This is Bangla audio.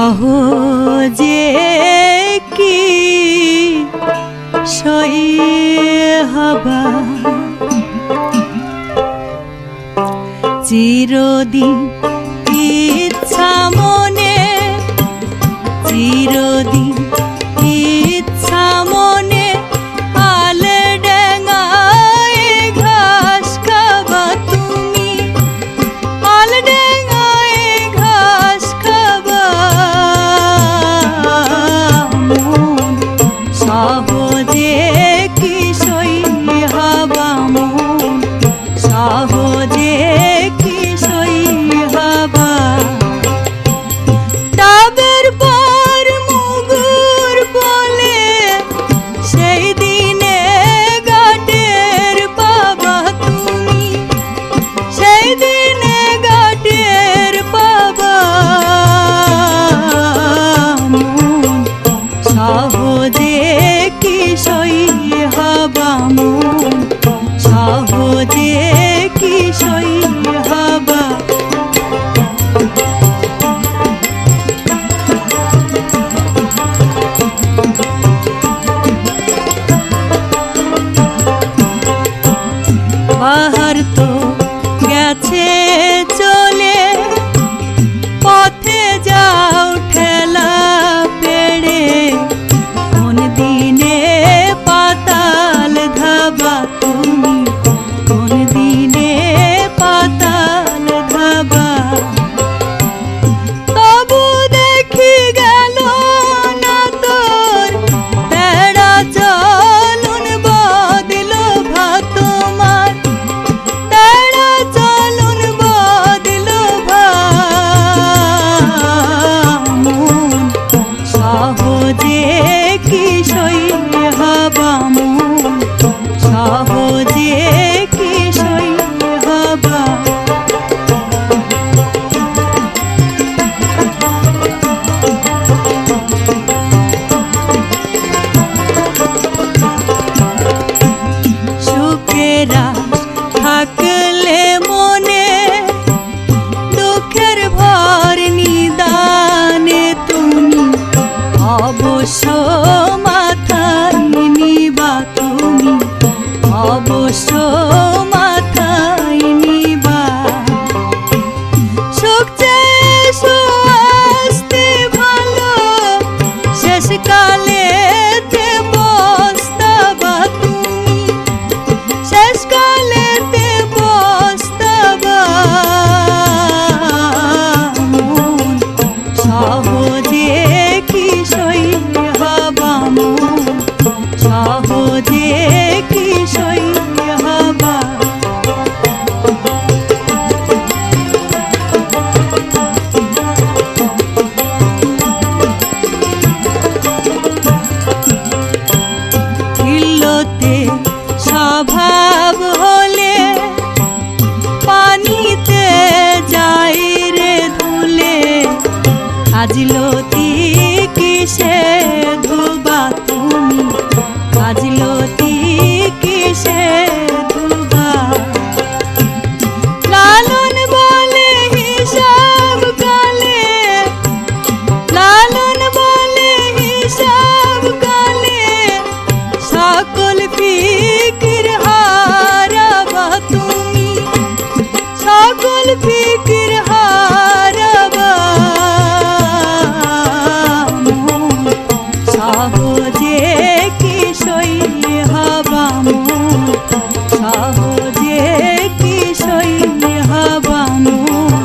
সহজে কি সই হবা চিরদিন ইচ্ছা মনে চিরদিন ইচ্ছা মনে আলে ডেঙ্গায় ঘাস খাবা তুমি আলে ডেঙ্গায় ঘাস খাবা মন সহজে কি সই হবা মন সহজে কি সই হবা তবের পর মুগুর বলে সেই দিনে গাটের পাবা তুমি সেই দিনে গাটের পাবা মন সহজে কি সই হবা মন সহজে কি সই হবা বাহার তো গেছে চলে পথে যাও ঠেলা পেড়ে কোন দিনে পাতাল ধাবা তুমি কোন দিনে পাতাল ধাবা তবু দেখি গেল না তোর তেরা চলুন বদল ভা তোমার তেরা চলুন বদল ভা মন সহজে কি সই হবা মন সহজে কি সই হবা সুখেরা থাকলে মনে দুঃখের ভর নিদানে তুমি অবশ্য মাথায় নিবা তুমি অবশ্য মাথায় নিবা সুখ চেয়ে আসতে ভালো শেষকালে পস্তাবা তুমি শেষকালেতে পস্তাবা মন সহজে কি সই হবা মন সহজে কি সই হবা ঢিল্লোতে স্বভাব হলে পানিতে যাই রে ধুলে কাজলতি কিসে ধুবা তুমি কাজলতি কিসে ধুবা লালন বলে হিসাব কালে লালন বলে হিসাব কালে সকল ফিকির হারাবা তুমি সকল ফিকির হারাবা মন সহজে কি সই হবা মন সহজে কি সই হবা মন